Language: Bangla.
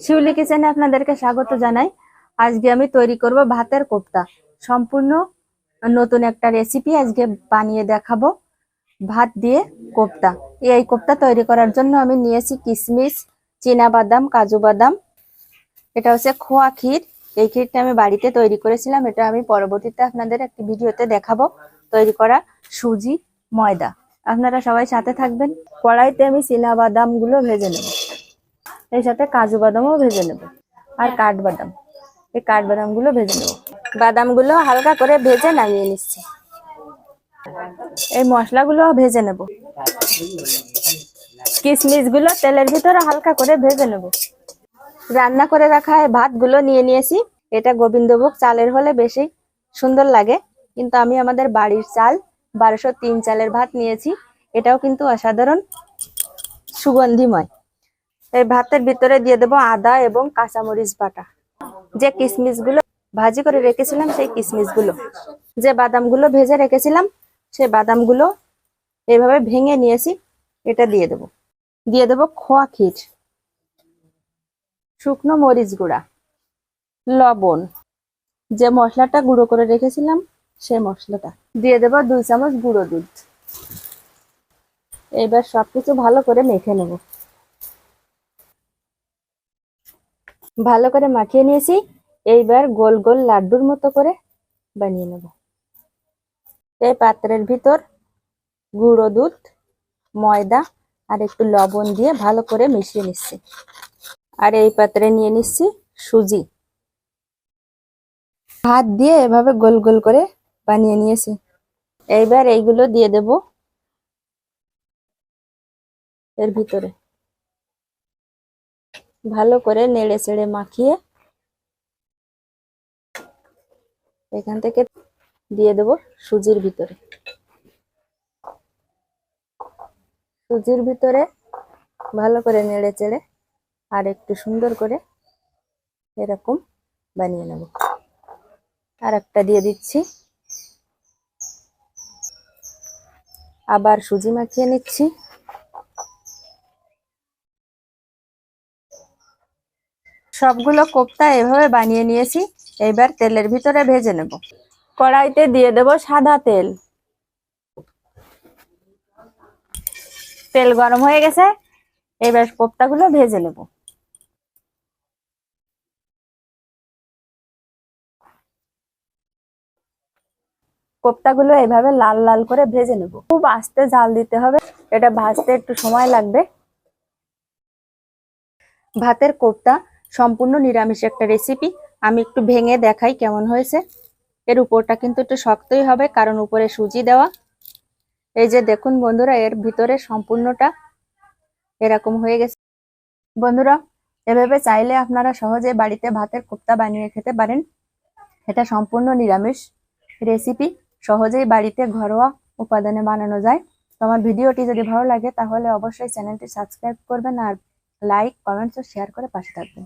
শিউলি কিচেনে আপনাদেরকে স্বাগত জানাই। আজকে আমি তৈরি করব ভাতের কোপ্তা। সম্পূর্ণ নতুন একটা রেসিপি আজকে বানিয়ে দেখাবো। ভাত দিয়ে কোপ্তা। এই কোপ্তা তৈরি করার জন্য আমি নিয়েছি কিশমিশ, চীনা বাদাম, কাজু বাদাম। এটা হচ্ছে খোয়া ক্ষীর। এই ক্ষীরটা আমি বাড়িতে তৈরি করেছিলাম। এটা আমি পরবর্তীতে আপনাদের একটি ভিডিওতে দেখাবো তৈরি করা। সুজি, ময়দা। আপনারা সবাই সাথে থাকবেন। কড়াইতে আমি চীনা বাদাম গুলো ভেজে নেব, এর সাথে কাজু বাদামও ভেজে নেব আর কাঠবাদাম। এই কাঠবাদাম গুলো ভেজে নেব। বাদাম গুলো হালকা করে ভেজে নামিয়ে নিচ্ছি। এই মশলাগুলো ভেজে নেব। কিশমিশ গুলো তেলের ভিতরে হালকা করে ভেজে নেব। রান্না করে রাখা এই ভাতগুলো নিয়ে নিয়েছি। এটা গোবিন্দভোগ চালের হলে বেশি সুন্দর লাগে, কিন্তু আমি আমাদের বাড়ির চাল 1203 চালের ভাত নিয়েছি। এটাও কিন্তু অসাধারণ সুগন্ধিময়। এই ভাতের ভিতরে দিয়ে দেবো আদা এবং কাঁচামরিচ বাটা। যে কিশমিশ গুলো ভাজি করে রেখেছিলাম, সেই কিশমিশ গুলো, যে বাদাম গুলো ভেজে রেখেছিলাম, সেই বাদাম গুলো এইভাবে ভেঙে নিয়েছি। এটা দিয়ে দেবো। দিয়ে দেবো খোয়া ক্ষীর, শুকনো মরিচ গুঁড়া, লবণ, যে মশলাটা গুঁড়ো করে রেখেছিলাম সেই মশলাটা দিয়ে দেবো, 2 চামচ গুঁড়ো দুধ। এবার সবকিছু ভালো করে মেখে নেব। ভালো করে মাখিয়ে নিয়েছি। এইবার গোল গোল লাড্ডুর মতো করে বানিয়ে নেব। এই পাত্রের ভিতর গুঁড়ো দুধ, ময়দা আর একটু লবণ দিয়ে ভালো করে মিশিয়ে নিচ্ছি। আর এই পাত্রে নিয়ে নিচ্ছি সুজি। হাত দিয়ে এভাবে গোল গোল করে বানিয়ে নিয়েছি। এইবার এইগুলো দিয়ে দেব এর ভিতরে। ভালো করে নেড়ে চেড়ে মাখিয়ে এখান থেকে দিয়ে দেব সুজির ভিতরে। সুজির ভিতরে ভালো করে নেড়ে চেড়ে আর একটু সুন্দর করে এরকম বানিয়ে নেব। আর একটা দিয়ে দিচ্ছি। আবার সুজি মাখিয়ে নিচ্ছি। সবগুলো কোপ্তা এভাবে বানিয়ে নিয়েছি। এবার তেলের ভিতরে ভেজে নেব। কড়াইতে দিয়ে দেব সাদা তেল। তেল গরম হয়ে গেছে। এবার কোপ্তাগুলো ভেজে নেব। কোপ্তাগুলো এইভাবে লাল লাল করে ভেজে নেব। খুব আস্তে জাল দিতে হবে, এটা ভাজতে একটু সময় লাগবে। ভাতের কোপ্তা সম্পূর্ণ নিরামিষ একটা রেসিপি। আমি একটু ভেঙে দেখাই কেমন হয়েছে। এর উপরটা কিন্তু একটু শক্তই হবে, কারণ উপরে সুজি দেওয়া। এই যে দেখুন বন্ধুরা, এর ভিতরে সম্পূর্ণটা এরকম হয়ে গেছে। বন্ধুরা, এভাবে চাইলে আপনারা সহজে বাড়িতে ভাতের কোপ্তা বানিয়ে খেতে পারেন। এটা সম্পূর্ণ নিরামিষ রেসিপি, সহজেই বাড়িতে ঘরোয়া উপাদানে বানানো যায়। তো আমার ভিডিওটি যদি ভালো লাগে তাহলে অবশ্যই চ্যানেলটি সাবস্ক্রাইব করবেন আর লাইক, কমেন্টস ও শেয়ার করে পাশে থাকবেন।